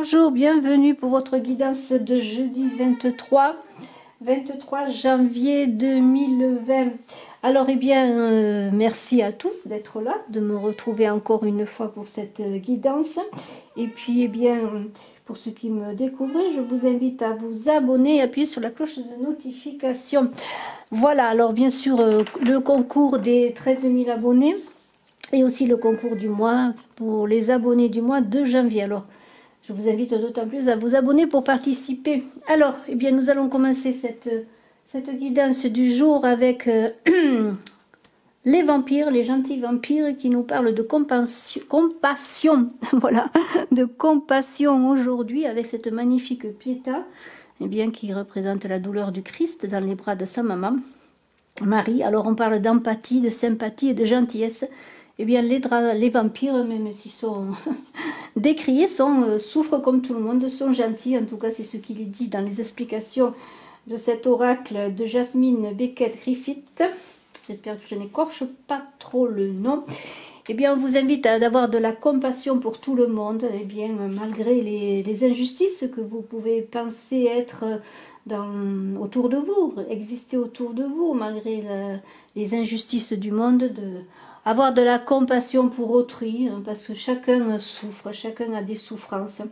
Bonjour, bienvenue pour votre guidance de jeudi 23 janvier 2020. Alors, merci à tous d'être là, de me retrouver encore une fois pour cette guidance. Et puis, pour ceux qui me découvrent, je vous invite à vous abonner et appuyer sur la cloche de notification. Voilà, alors bien sûr, le concours des 13 000 abonnés et aussi le concours du mois pour les abonnés du mois de janvier. Alors, je vous invite d'autant plus à vous abonner pour participer. Alors, nous allons commencer cette guidance du jour avec les vampires, les gentils vampires qui nous parlent de compassion. Voilà, de compassion aujourd'hui avec cette magnifique Pietà, qui représente la douleur du Christ dans les bras de sa maman, Marie. Alors, on parle d'empathie, de sympathie et de gentillesse. Les vampires, même s'ils sont décriés, souffrent comme tout le monde, sont gentils. En tout cas, c'est ce qu'il est dit dans les explications de cet oracle de Jasmine Beckett Griffith. J'espère que je n'écorche pas trop le nom. On vous invite à avoir de la compassion pour tout le monde, malgré les injustices que vous pouvez penser être autour de vous, exister autour de vous, malgré les injustices du monde, avoir de la compassion pour autrui, parce que chacun souffre, chacun a des souffrances,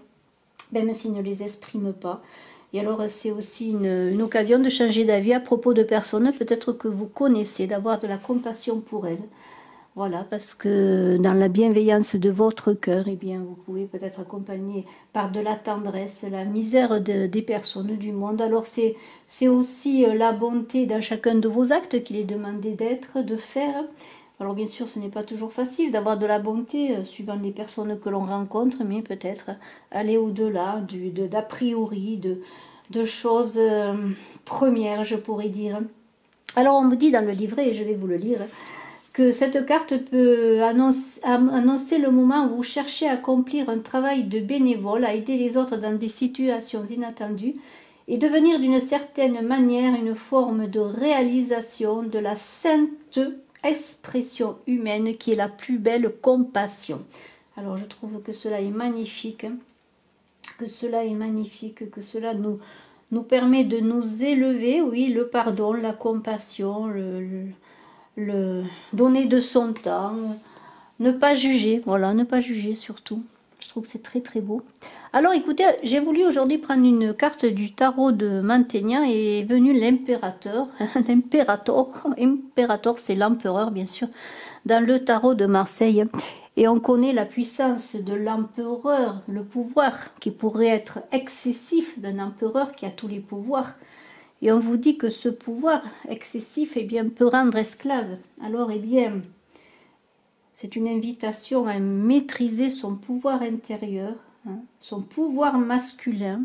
même s'il ne les exprime pas. Et alors c'est aussi une occasion de changer d'avis à propos de personnes peut-être que vous connaissez, d'avoir de la compassion pour elles. Voilà, parce que dans la bienveillance de votre cœur, vous pouvez peut-être accompagner par de la tendresse la misère des personnes du monde. Alors c'est aussi la bonté dans chacun de vos actes qu'il est demandé d'être, de faire. Alors bien sûr, ce n'est pas toujours facile d'avoir de la bonté suivant les personnes que l'on rencontre, mais peut-être aller au-delà d'a priori, de choses premières, je pourrais dire. Alors on me dit dans le livret, et je vais vous le lire, que cette carte peut annoncer le moment où vous cherchez à accomplir un travail de bénévole, à aider les autres dans des situations inattendues, et devenir d'une certaine manière une forme de réalisation de la sainte expression humaine qui est la plus belle compassion. Alors je trouve que cela est magnifique, que cela nous permet de nous élever, oui, le pardon, la compassion, le donner de son temps, ne pas juger, voilà, ne pas juger surtout. Je trouve que c'est très très beau. Alors écoutez, j'ai voulu aujourd'hui prendre une carte du tarot de Mantegna et est venu l'impérateur. Impérator, c'est l'empereur bien sûr, dans le tarot de Marseille. Et on connaît la puissance de l'empereur, le pouvoir qui pourrait être excessif d'un empereur qui a tous les pouvoirs. Et on vous dit que ce pouvoir excessif peut rendre esclave. Alors c'est une invitation à maîtriser son pouvoir intérieur, son pouvoir masculin,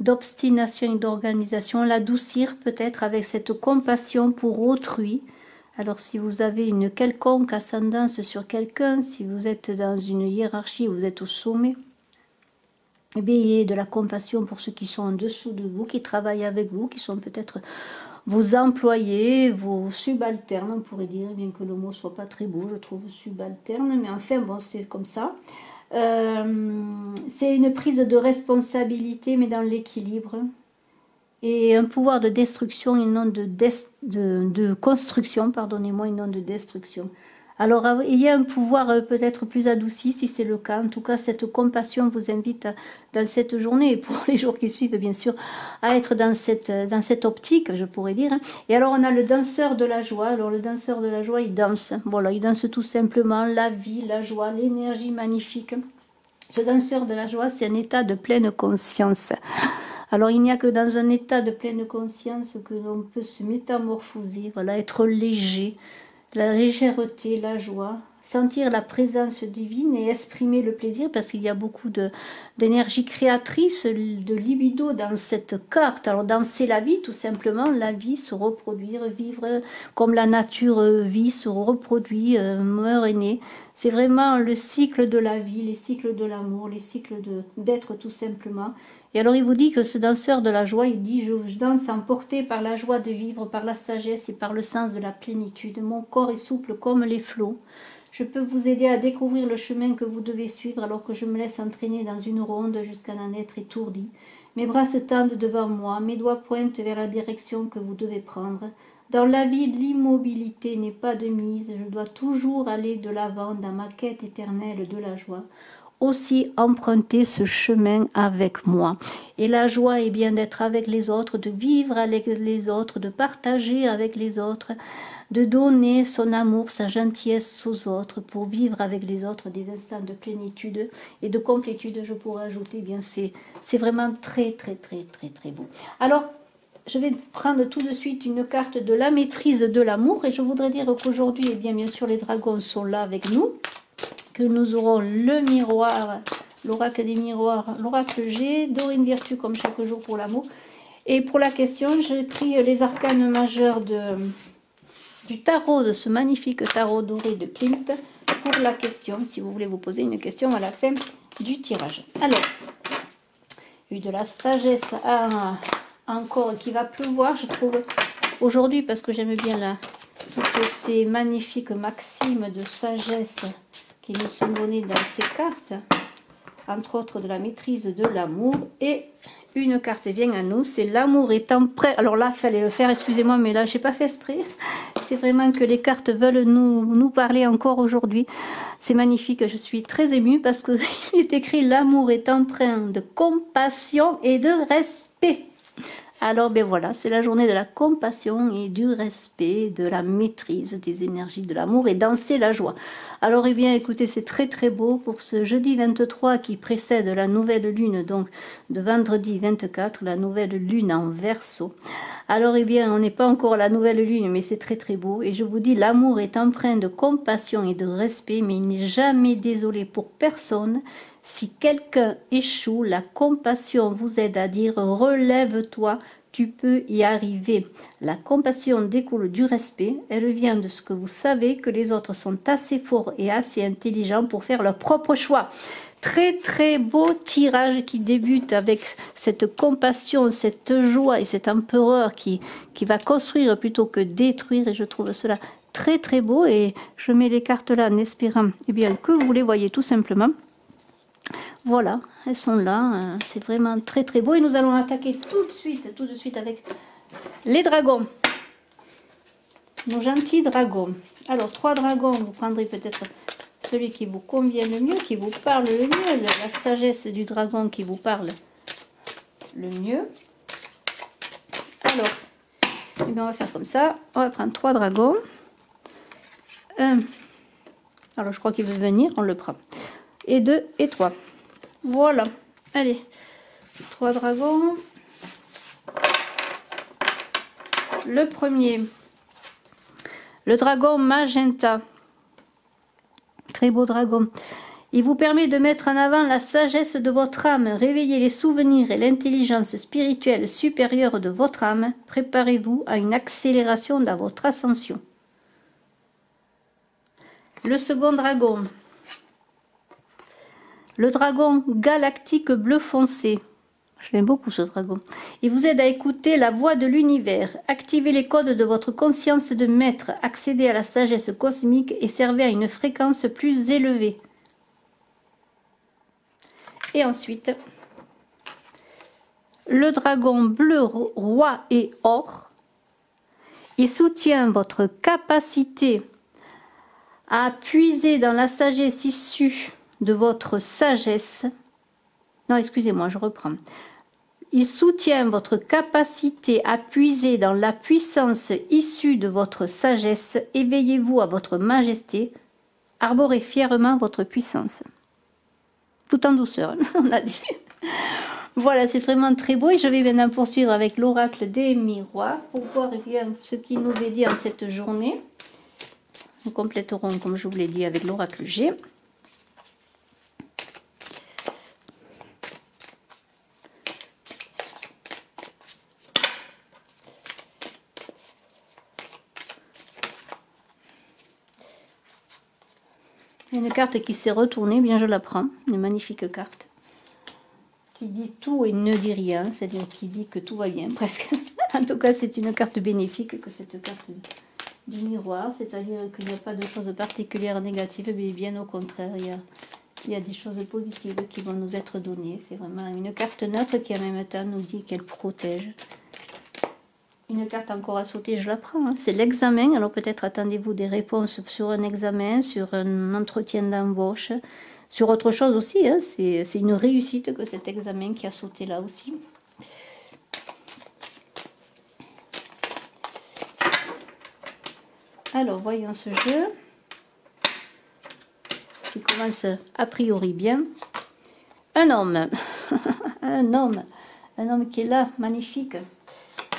d'obstination et d'organisation, l'adoucir peut-être avec cette compassion pour autrui. Alors si vous avez une quelconque ascendance sur quelqu'un, si vous êtes dans une hiérarchie, vous êtes au sommet, ayez de la compassion pour ceux qui sont en dessous de vous, qui travaillent avec vous, qui sont peut-être vos employés, vos subalternes, on pourrait dire, bien que le mot soit pas très beau, je trouve subalterne, mais enfin bon, c'est comme ça. C'est une prise de responsabilité, mais dans l'équilibre, et un pouvoir de destruction et non de construction, pardonnez-moi, et non de destruction. Alors, il y a un pouvoir peut-être plus adouci, si c'est le cas. En tout cas, cette compassion vous invite dans cette journée, et pour les jours qui suivent, bien sûr, à être dans cette optique, je pourrais dire. Et alors, on a le danseur de la joie. Alors, le danseur de la joie, il danse. Voilà, il danse tout simplement la vie, la joie, l'énergie magnifique. Ce danseur de la joie, c'est un état de pleine conscience. Alors, il n'y a que dans un état de pleine conscience que l'on peut se métamorphoser, voilà, être léger, la légèreté, la joie, sentir la présence divine et exprimer le plaisir, parce qu'il y a beaucoup d'énergie créatrice, de libido dans cette carte. Alors danser la vie, tout simplement, la vie, se reproduire, vivre comme la nature vit, se reproduit, meurt et naît. C'est vraiment le cycle de la vie, les cycles de l'amour, les cycles d'être tout simplement. Et alors il vous dit que ce danseur de la joie, il dit: je danse emporté par la joie de vivre, par la sagesse et par le sens de la plénitude. Mon corps est souple comme les flots. Je peux vous aider à découvrir le chemin que vous devez suivre alors que je me laisse entraîner dans une ronde jusqu'à en être étourdi. Mes bras se tendent devant moi, mes doigts pointent vers la direction que vous devez prendre. Dans la vie, l'immobilité n'est pas de mise, je dois toujours aller de l'avant dans ma quête éternelle de la joie. Aussi emprunter ce chemin avec moi. Et la joie est bien d'être avec les autres, de vivre avec les autres, de partager avec les autres, de donner son amour, sa gentillesse aux autres pour vivre avec les autres des instants de plénitude et de complétude, je pourrais ajouter. Bien, c'est vraiment très beau. Alors, je vais prendre tout de suite une carte de la maîtrise de l'amour et je voudrais dire qu'aujourd'hui, eh bien sûr, les dragons sont là avec nous, que nous aurons le miroir, l'oracle des miroirs, l'oracle G, Dorine Virtue comme chaque jour pour l'amour. Et pour la question, j'ai pris les arcanes majeurs du tarot, de ce magnifique tarot doré de Klimt, pour la question, si vous voulez vous poser une question à la fin du tirage. Alors, eu de la sagesse encore qui va pleuvoir, je trouve, aujourd'hui, parce que j'aime bien toutes ces magnifiques maximes de sagesse qui nous sont données dans ces cartes, entre autres de la maîtrise de l'amour. Et une carte vient à nous, c'est l'amour étant prêt. Alors là, il fallait le faire, excusez-moi, mais là, je n'ai pas fait exprès. C'est vraiment que les cartes veulent nous parler encore aujourd'hui. C'est magnifique, je suis très émue parce qu'il est écrit l'amour est empreint de compassion et de respect. Alors, ben voilà, c'est la journée de la compassion et du respect, de la maîtrise des énergies de l'amour et danser la joie. Alors, eh bien, écoutez, c'est très beau pour ce jeudi 23 qui précède la nouvelle lune, donc de vendredi 24, la nouvelle lune en Verseau. Alors, eh bien, on n'est pas encore à la nouvelle lune, mais c'est très beau. Et je vous dis, l'amour est empreint de compassion et de respect, mais il n'est jamais désolé pour personne. Si quelqu'un échoue, la compassion vous aide à dire « relève-toi, tu peux y arriver ». La compassion découle du respect, elle vient de ce que vous savez que les autres sont assez forts et assez intelligents pour faire leur propre choix. Très beau tirage qui débute avec cette compassion, cette joie et cet empereur qui va construire plutôt que détruire, et je trouve cela très beau. Et je mets les cartes là en espérant eh bien, que vous les voyez tout simplement. Voilà, elles sont là, c'est vraiment très beau. Et nous allons attaquer tout de suite avec les dragons. Nos gentils dragons. Alors, 3 dragons, vous prendrez peut-être celui qui vous convient le mieux, qui vous parle le mieux, la sagesse du dragon qui vous parle le mieux. Alors, eh bien, on va faire comme ça. On va prendre 3 dragons. Alors, je crois qu'il veut venir, on le prend. Et 2 et 3. Voilà, allez, 3 dragons. Le premier, le dragon magenta. Très beau dragon. Il vous permet de mettre en avant la sagesse de votre âme, réveiller les souvenirs et l'intelligence spirituelle supérieure de votre âme. Préparez-vous à une accélération dans votre ascension. Le second dragon. Le dragon galactique bleu foncé. Je l'aime beaucoup ce dragon. Il vous aide à écouter la voix de l'univers. Activez les codes de votre conscience de maître. Accédez à la sagesse cosmique et servez à une fréquence plus élevée. Et ensuite, le dragon bleu roi et or. Il soutient votre capacité à puiser dans la sagesse issue de votre sagesse. Non, excusez-moi, je reprends. Il soutient votre capacité à puiser dans la puissance issue de votre sagesse. Éveillez-vous à votre majesté. Arborez fièrement votre puissance. Tout en douceur, on a dit. Voilà, c'est vraiment très beau. Et je vais maintenant poursuivre avec l'oracle des miroirs pour voir bien ce qui nous est dit en cette journée. Nous compléterons, comme je vous l'ai dit, avec l'oracle G. Une carte qui s'est retournée, bien je la prends, une magnifique carte qui dit tout et ne dit rien, c'est-à-dire qui dit que tout va bien presque. En tout cas, c'est une carte bénéfique que cette carte du miroir, c'est-à-dire qu'il n'y a pas de choses particulières négatives, mais bien au contraire, il y a des choses positives qui vont nous être données. C'est vraiment une carte neutre qui en même temps nous dit qu'elle protège. Une carte encore à sauter, je la prends. Hein. C'est l'examen. Alors peut-être attendez-vous des réponses sur un examen, sur un entretien d'embauche, sur autre chose aussi. Hein. C'est une réussite que cet examen qui a sauté là aussi. Alors voyons ce jeu qui commence a priori bien. Un homme, un homme qui est là, magnifique.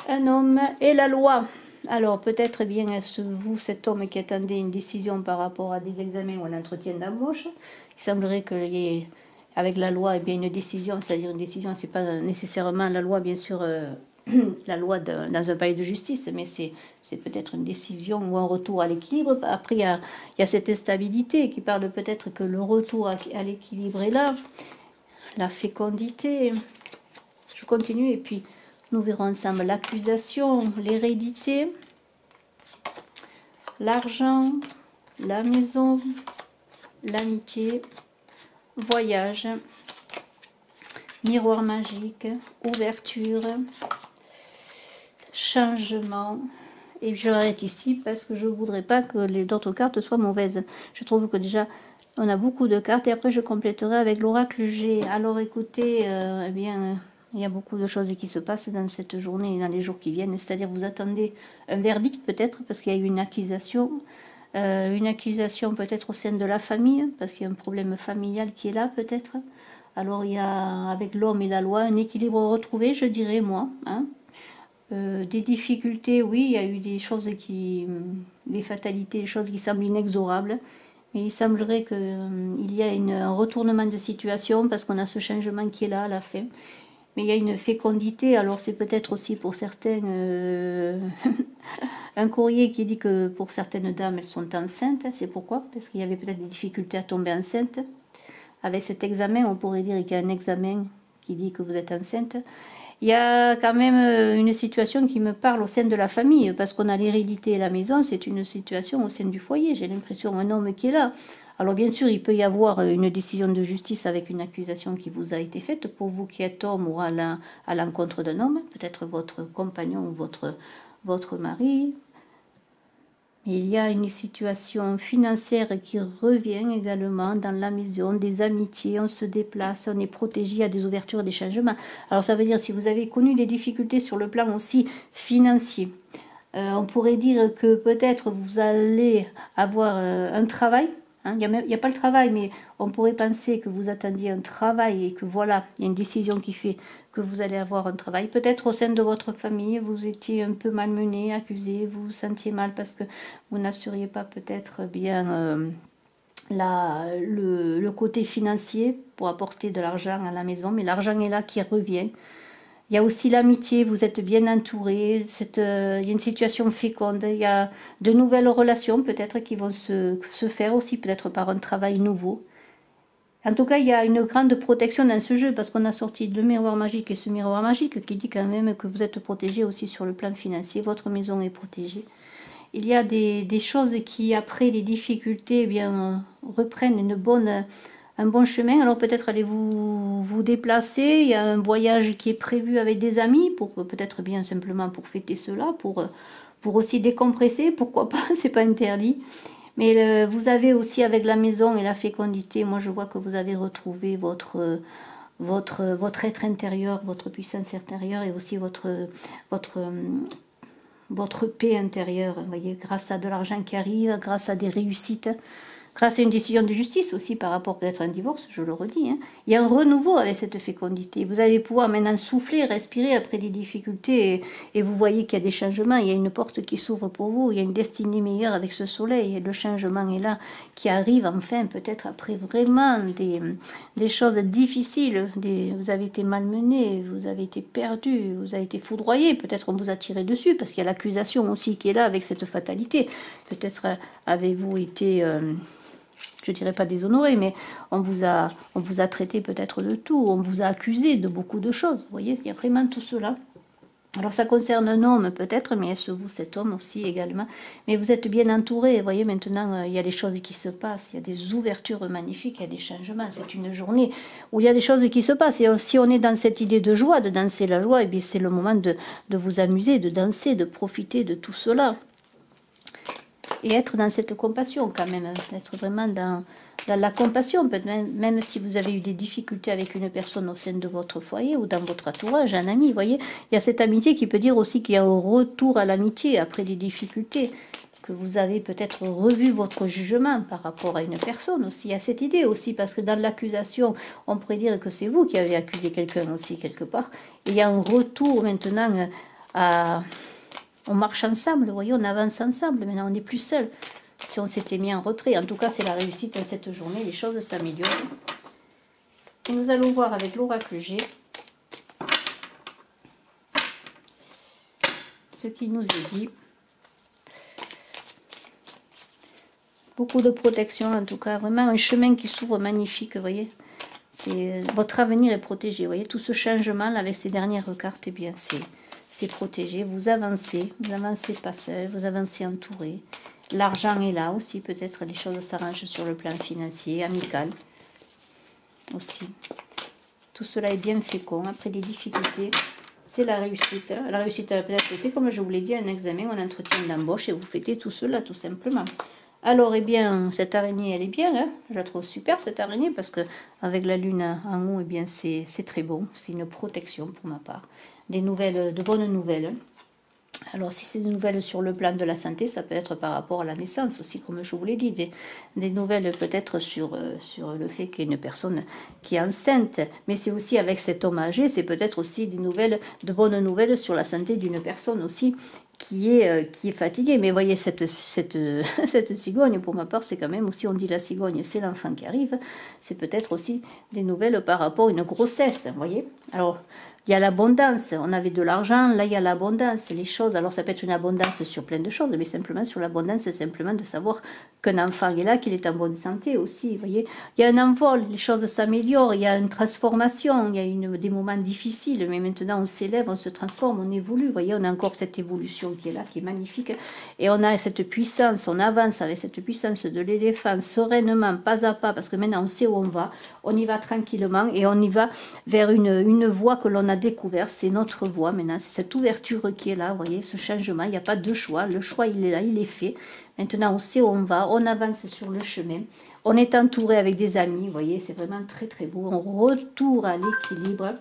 Un homme et la loi. Alors peut-être bien est-ce vous, cet homme qui attendait une décision par rapport à des examens ou un entretien d'embauche. Il semblerait que avec la loi, eh bien, une décision, c'est-à-dire une décision, c'est pas nécessairement la loi, bien sûr, la loi dans un palais de justice, mais c'est peut-être une décision ou un retour à l'équilibre. Après, il y a cette instabilité qui parle peut-être que le retour à l'équilibre est là, la fécondité. Je continue et puis nous verrons ensemble l'accusation, l'hérédité, l'argent, la maison, l'amitié, voyage, miroir magique, ouverture, changement. Et je arrête ici parce que je ne voudrais pas que les autres cartes soient mauvaises. Je trouve que déjà, on a beaucoup de cartes et après je compléterai avec l'oracle G. Alors écoutez, eh bien, il y a beaucoup de choses qui se passent dans cette journée et dans les jours qui viennent. C'est-à-dire vous attendez un verdict peut-être parce qu'il y a eu une accusation peut-être au sein de la famille, parce qu'il y a un problème familial qui est là peut-être. Alors il y a avec l'homme et la loi un équilibre retrouvé, je dirais moi. Hein. Des difficultés, oui, il y a eu des choses des fatalités, des choses qui semblent inexorables. Mais il semblerait qu'il y a un retournement de situation parce qu'on a ce changement qui est là à la fin. Mais il y a une fécondité, alors c'est peut-être aussi pour certains un courrier qui dit que pour certaines dames elles sont enceintes. C'est pourquoi? Parce qu'il y avait peut-être des difficultés à tomber enceinte. Avec cet examen, on pourrait dire qu'il y a un examen qui dit que vous êtes enceinte. Il y a quand même une situation qui me parle au sein de la famille, parce qu'on a l'hérédité et la maison, c'est une situation au sein du foyer. J'ai l'impression un homme qui est là. Alors bien sûr, il peut y avoir une décision de justice avec une accusation qui vous a été faite pour vous qui êtes homme ou à l'encontre d'un homme, peut-être votre compagnon ou votre mari. Il y a une situation financière qui revient également dans la maison, des amitiés, on se déplace, on est protégé, il y a des ouvertures, des changements. Alors ça veut dire si vous avez connu des difficultés sur le plan aussi financier, on pourrait dire que peut-être vous allez avoir un travail. Hein, il n'y a pas le travail, mais on pourrait penser que vous attendiez un travail et que voilà, il y a une décision qui fait que vous allez avoir un travail. Peut-être au sein de votre famille, vous étiez un peu malmené, accusé, vous vous sentiez mal parce que vous n'assuriez pas peut-être bien le côté financier pour apporter de l'argent à la maison, mais l'argent est là qui revient. Il y a aussi l'amitié, vous êtes bien entouré, il y a une situation féconde, il y a de nouvelles relations peut-être qui vont se faire aussi, peut-être par un travail nouveau. En tout cas, il y a une grande protection dans ce jeu parce qu'on a sorti le miroir magique et ce miroir magique qui dit quand même que vous êtes protégé aussi sur le plan financier, votre maison est protégée. Il y a des choses qui, après les difficultés, eh bien, reprennent un bon chemin. Alors peut-être allez-vous vous déplacer, il y a un voyage qui est prévu avec des amis, pour peut-être bien simplement pour fêter cela, pour aussi décompresser, pourquoi pas, c'est pas interdit. Mais vous avez aussi avec la maison et la fécondité, moi je vois que vous avez retrouvé votre être intérieur, votre puissance intérieure et aussi votre paix intérieure, vous voyez, grâce à de l'argent qui arrive, grâce à des réussites, grâce à une décision de justice aussi par rapport peut-être à un divorce, je le redis. Hein. Il y a un renouveau avec cette fécondité. Vous allez pouvoir maintenant souffler, respirer après des difficultés et vous voyez qu'il y a des changements. Il y a une porte qui s'ouvre pour vous. Il y a une destinée meilleure avec ce soleil. Et le changement est là qui arrive enfin peut-être après vraiment des choses difficiles. Vous avez été malmené, vous avez été perdu, vous avez été foudroyé. Peut-être on vous a tiré dessus parce qu'il y a l'accusation aussi qui est là avec cette fatalité. Peut-être avez-vous été... je dirais pas déshonoré, mais on vous a traité peut-être de tout, on vous a accusé de beaucoup de choses. Vous voyez, il y a vraiment tout cela. Alors ça concerne un homme peut-être, mais est-ce vous cet homme aussi également? Mais vous êtes bien entouré, vous voyez maintenant il y a des choses qui se passent, il y a des ouvertures magnifiques, il y a des changements, c'est une journée où il y a des choses qui se passent. Et si on est dans cette idée de joie, de danser la joie, et bien c'est le moment de vous amuser, de danser, de profiter de tout cela. Et être dans cette compassion quand même, être vraiment dans la compassion, même si vous avez eu des difficultés avec une personne au sein de votre foyer ou dans votre entourage, un ami, vous voyez, il y a cette amitié qui peut dire aussi qu'il y a un retour à l'amitié après des difficultés, que vous avez peut-être revu votre jugement par rapport à une personne aussi, il y a cette idée aussi, parce que dans l'accusation, on pourrait dire que c'est vous qui avez accusé quelqu'un aussi quelque part, et il y a un retour maintenant à... On marche ensemble, vous voyez, on avance ensemble, maintenant on n'est plus seul. Si on s'était mis en retrait, en tout cas c'est la réussite dans cette journée, les choses s'améliorent. Et nous allons voir avec l'oracle G ce qui nous est dit. Beaucoup de protection en tout cas, vraiment un chemin qui s'ouvre magnifique, vous voyez. Votre avenir est protégé, vous voyez, tout ce changement là, avec ces dernières cartes, eh bien c'est protégé, vous avancez pas seul, vous avancez entouré. L'argent est là aussi, peut-être les choses s'arrangent sur le plan financier, amical aussi. Tout cela est bien fécond, après des difficultés, c'est la réussite. La réussite peut-être c'est comme je vous l'ai dit, un examen, un entretien d'embauche et vous fêtez tout cela tout simplement. Alors, eh bien, cette araignée, elle est bien, hein, je la trouve super cette araignée parce que avec la lune en haut, eh bien, c'est très bon, c'est une protection pour ma part. Des nouvelles, de bonnes nouvelles. Alors, si c'est des nouvelles sur le plan de la santé, ça peut être par rapport à la naissance aussi, comme je vous l'ai dit, des nouvelles peut-être sur le fait qu'il y a une personne qui est enceinte, mais c'est aussi avec cet homme âgé, c'est peut-être aussi des nouvelles, de bonnes nouvelles sur la santé d'une personne aussi qui est fatiguée. Mais voyez, cette cigogne, pour ma part, c'est quand même aussi, on dit la cigogne, c'est l'enfant qui arrive, c'est peut-être aussi des nouvelles par rapport à une grossesse, vous voyez. Alors, il y a l'abondance, on avait de l'argent, là il y a l'abondance, les choses, alors ça peut être une abondance sur plein de choses, mais simplement sur l'abondance, c'est simplement de savoir qu'un enfant est là, qu'il est en bonne santé aussi, vous voyez. Il y a un envol, les choses s'améliorent, il y a une transformation, il y a des moments difficiles, mais maintenant on s'élève, on se transforme, on évolue, vous voyez, on a encore cette évolution qui est là, qui est magnifique, et on a cette puissance, on avance avec cette puissance de l'éléphant, sereinement, pas à pas, parce que maintenant on sait où on y va tranquillement, et on y va vers une voie que l'on a découvert, c'est notre voie maintenant, c'est cette ouverture qui est là, vous voyez, ce changement, il n'y a pas de choix, le choix il est là, il est fait, maintenant on sait où on va, on avance sur le chemin, on est entouré avec des amis, vous voyez, c'est vraiment très très beau, on retourne à l'équilibre,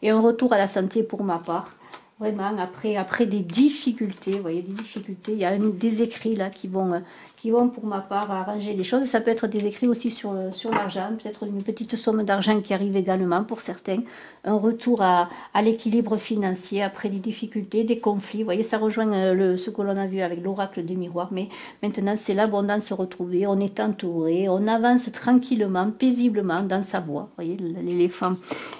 et un retour à la santé pour ma part, vraiment, après des difficultés, vous voyez, des difficultés, il y a des écrits là qui vont pour ma part arranger les choses. Ça peut être des écrits aussi sur l'argent, peut-être une petite somme d'argent qui arrive également pour certains, un retour à l'équilibre financier après des difficultés, des conflits. Vous voyez, ça rejoint ce que l'on a vu avec l'oracle des miroirs, mais maintenant c'est l'abondance retrouvée, on est entouré, on avance tranquillement, paisiblement dans sa voie. Vous voyez, l'éléphant,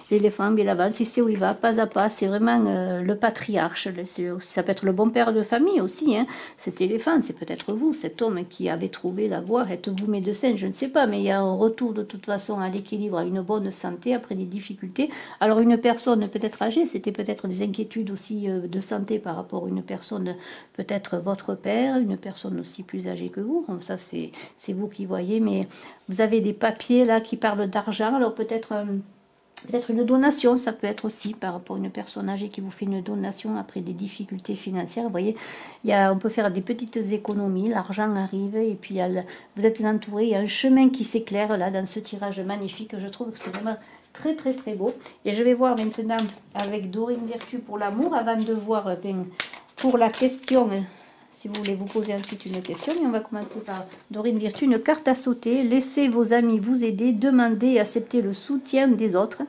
il avance, il sait où il va, pas à pas, c'est vraiment le patriarche, ça peut être le bon père de famille aussi, hein. Cet éléphant, c'est peut-être vous, cet homme qui avait trouvé la voie, êtes-vous médecin, je ne sais pas, mais il y a un retour de toute façon à l'équilibre, à une bonne santé après des difficultés. Alors une personne peut-être âgée, c'était peut-être des inquiétudes aussi de santé par rapport à une personne, peut-être votre père, une personne aussi plus âgée que vous, donc ça c'est vous qui voyez, mais vous avez des papiers là qui parlent d'argent, alors peut-être une donation, ça peut être aussi par rapport à une personne âgée qui vous fait une donation après des difficultés financières. Vous voyez, on peut faire des petites économies, l'argent arrive et puis vous êtes entouré, il y a un chemin qui s'éclaire là dans ce tirage magnifique. Je trouve que c'est vraiment très très très beau. Et je vais voir maintenant avec Dorine Virtue pour l'amour avant de voir pour la question. Si vous voulez vous poser ensuite une question, mais on va commencer par Dorine Virtue, une carte à sauter, laissez vos amis vous aider, demandez et acceptez le soutien des autres.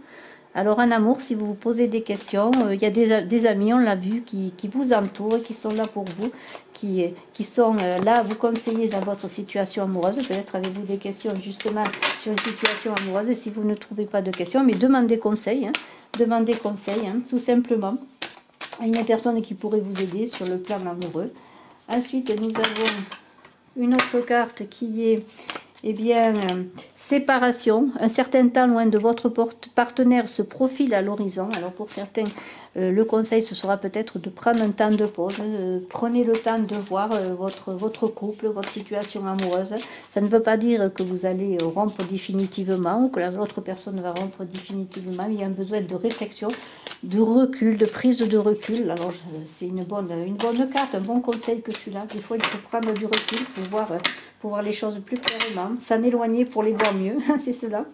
Alors en amour, si vous vous posez des questions, il y a des amis, on l'a vu, qui vous entourent, qui sont là pour vous, qui sont là à vous conseiller dans votre situation amoureuse. Peut-être avez-vous des questions justement sur une situation amoureuse, et si vous ne trouvez pas de questions, mais demandez conseil, tout simplement, à une personne qui pourrait vous aider sur le plan amoureux. Ensuite, nous avons une autre carte qui est eh bien, séparation, un certain temps loin de votre partenaire se profile à l'horizon. Alors pour certains, le conseil, ce sera peut-être de prendre un temps de pause. Prenez le temps de voir votre couple, votre situation amoureuse. Ça ne veut pas dire que vous allez rompre définitivement ou que l'autre personne va rompre définitivement. Il y a un besoin de réflexion, de recul, de prise de recul. Alors c'est une bonne carte, un bon conseil que celui-là. Des fois, il faut prendre du recul pour voir les choses plus clairement. S'en éloigner pour les voir mieux, c'est cela.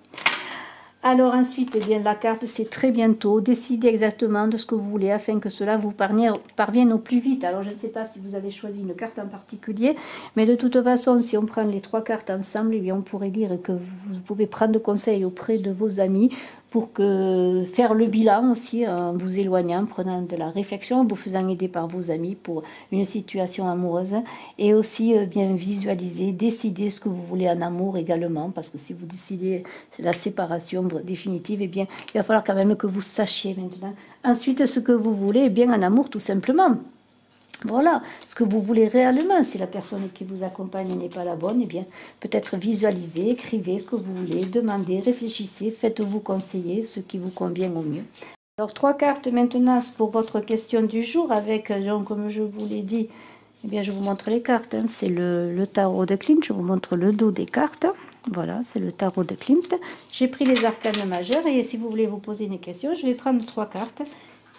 Alors ensuite, eh bien, la carte, c'est très bientôt. Décidez exactement de ce que vous voulez afin que cela vous parvienne au plus vite. Alors je ne sais pas si vous avez choisi une carte en particulier, mais de toute façon, si on prend les 3 cartes ensemble, eh bien, on pourrait dire que vous pouvez prendre conseil auprès de vos amis pour faire le bilan aussi en vous éloignant, en prenant de la réflexion, en vous faisant aider par vos amis pour une situation amoureuse et aussi bien visualiser, décider ce que vous voulez en amour également, parce que si vous décidez la séparation définitive, eh bien il va falloir quand même que vous sachiez maintenant ensuite ce que vous voulez, eh bien en amour tout simplement. Voilà, ce que vous voulez réellement. Si la personne qui vous accompagne n'est pas la bonne, eh bien, peut-être visualisez, écrivez ce que vous voulez, demandez, réfléchissez, faites-vous conseiller ce qui vous convient au mieux. Alors, 3 cartes maintenant pour votre question du jour avec, donc, comme je vous l'ai dit, eh bien, je vous montre les cartes. Hein. C'est le tarot de Klimt, je vous montre le dos des cartes. Voilà, c'est le tarot de Klimt. J'ai pris les arcanes majeurs et si vous voulez vous poser une question, je vais prendre 3 cartes.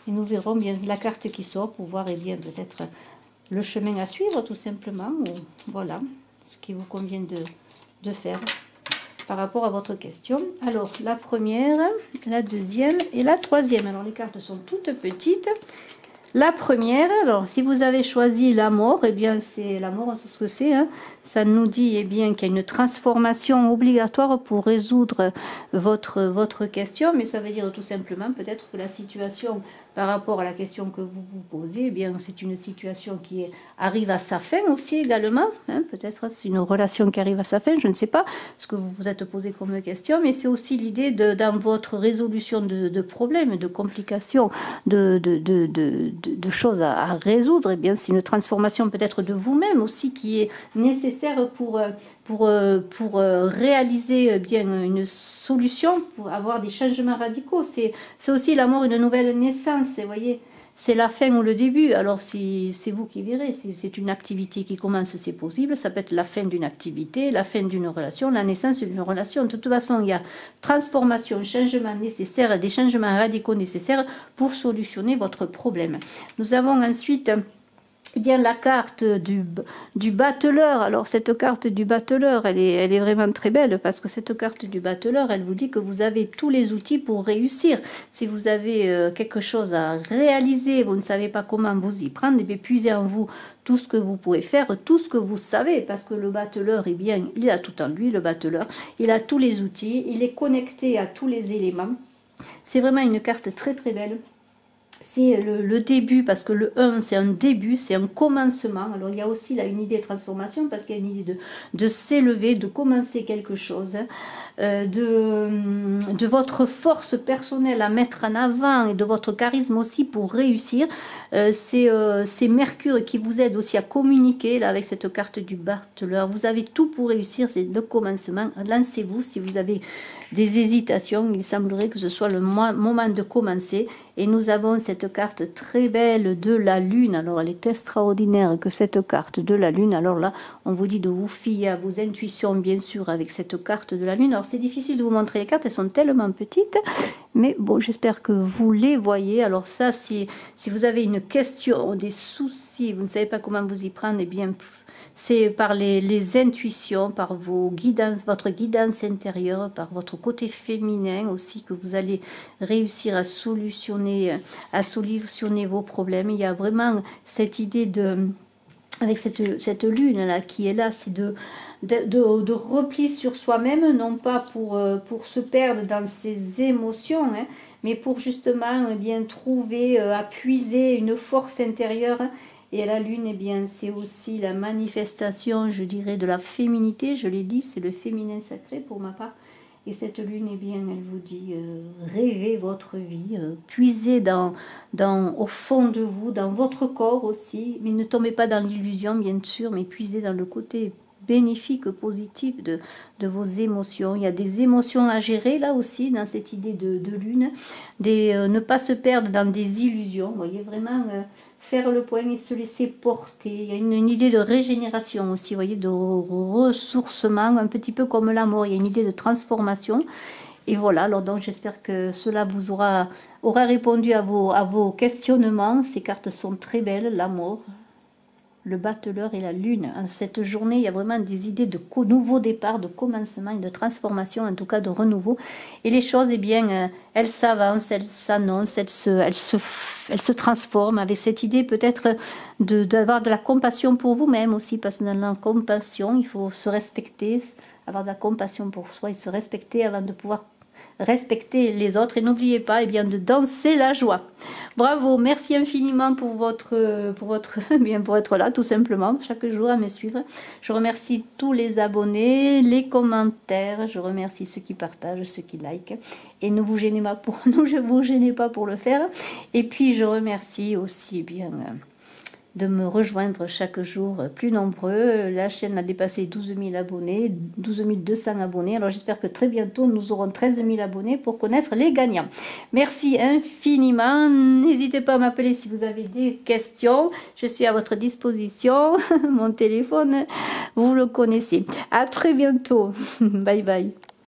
Et nous verrons bien la carte qui sort pour voir eh bien peut-être le chemin à suivre tout simplement. Ou, voilà, ce qui vous convient de faire par rapport à votre question. Alors, la première, la deuxième et la troisième. Alors, les cartes sont toutes petites. La première, alors si vous avez choisi la mort, eh bien c'est la mort, on sait ce que c'est. Hein. Ça nous dit eh bien qu'il y a une transformation obligatoire pour résoudre votre question, mais ça veut dire tout simplement peut-être que la situation par rapport à la question que vous vous posez, eh bien c'est une situation qui arrive à sa fin aussi également. Hein. Peut-être c'est une relation qui arrive à sa fin, je ne sais pas ce que vous vous êtes posé comme question, mais c'est aussi l'idée dans votre résolution de problèmes, de complications, de choses à résoudre, et bien c'est une transformation peut-être de vous-même aussi qui est nécessaire pour réaliser bien une solution, pour avoir des changements radicaux. C'est aussi la mort, une nouvelle naissance, vous voyez. C'est la fin ou le début, alors c'est vous qui verrez, si c'est une activité qui commence, c'est possible, ça peut être la fin d'une activité, la fin d'une relation, la naissance d'une relation. De toute façon, il y a transformation, changement nécessaire, des changements radicaux nécessaires pour solutionner votre problème. Nous avons ensuite eh bien la carte du battleur. Alors cette carte du battleur, elle est vraiment très belle parce que cette carte du battleur, elle vous dit que vous avez tous les outils pour réussir. Si vous avez quelque chose à réaliser, vous ne savez pas comment vous y prendre, eh bien, puisez en vous tout ce que vous pouvez faire, tout ce que vous savez, parce que le battleur, eh bien, il a tout en lui, le battleur, il a tous les outils, il est connecté à tous les éléments. C'est vraiment une carte très très belle. C'est le début, parce que le 1, c'est un début, c'est un commencement. Alors, il y a aussi là une idée de transformation, parce qu'il y a une idée de s'élever, de commencer quelque chose, hein, de votre force personnelle à mettre en avant et de votre charisme aussi pour réussir. C'est Mercure qui vous aide aussi à communiquer là, avec cette carte du battleur. Vous avez tout pour réussir, c'est le commencement. Lancez-vous si vous avez des hésitations. Il semblerait que ce soit le moment de commencer. Et nous avons cette carte très belle de la Lune. Alors, elle est extraordinaire que cette carte de la Lune. Alors là, on vous dit de vous fier à vos intuitions, bien sûr, avec cette carte de la Lune. Alors, c'est difficile de vous montrer les cartes. Elles sont tellement petites. Mais bon, j'espère que vous les voyez. Alors ça, si vous avez une question, des soucis, vous ne savez pas comment vous y prendre, eh bien, c'est par les intuitions, par vos guidances, votre guidance intérieure, par votre côté féminin aussi, que vous allez réussir à solutionner vos problèmes. Il y a vraiment cette idée avec cette lune là qui est là, c'est de repli sur soi-même, non pas pour se perdre dans ses émotions, hein, mais pour justement bien trouver, appuiser une force intérieure. Et la lune, eh bien, c'est aussi la manifestation, je dirais, de la féminité. Je l'ai dit, c'est le féminin sacré pour ma part. Et cette lune, eh bien, elle vous dit, rêvez votre vie, puisez au fond de vous, dans votre corps aussi. Mais ne tombez pas dans l'illusion, bien sûr, mais puisez dans le côté bénéfique, positif de vos émotions. Il y a des émotions à gérer là aussi dans cette idée de lune, ne pas se perdre dans des illusions, vous voyez, vraiment faire le point et se laisser porter. Il y a une idée de régénération aussi, vous voyez, de ressourcement, un petit peu comme l'amour, il y a une idée de transformation. Et voilà, alors donc j'espère que cela vous aura répondu à vos questionnements. Ces cartes sont très belles, l'amour, le battleur et la lune. En cette journée, il y a vraiment des idées de nouveau départ, de commencement et de transformation, en tout cas de renouveau. Et les choses, eh bien, elles s'avancent, elles s'annoncent, elles se transforment avec cette idée peut-être d'avoir de la compassion pour vous-même aussi, parce que dans la compassion, il faut se respecter, avoir de la compassion pour soi et se respecter avant de pouvoir respecter les autres. Et n'oubliez pas, eh bien, de danser la joie. Bravo, merci infiniment pour être là, tout simplement, chaque jour à me suivre. Je remercie tous les abonnés, les commentaires, je remercie ceux qui partagent, ceux qui likent. Et ne vous gênez pas pour le faire. Et puis, je remercie aussi, eh bien, de me rejoindre chaque jour plus nombreux. La chaîne a dépassé 12 000 abonnés, 12 200 abonnés. Alors j'espère que très bientôt nous aurons 13 000 abonnés pour connaître les gagnants. Merci infiniment. N'hésitez pas à m'appeler si vous avez des questions. Je suis à votre disposition. Mon téléphone, vous le connaissez. À très bientôt. Bye bye.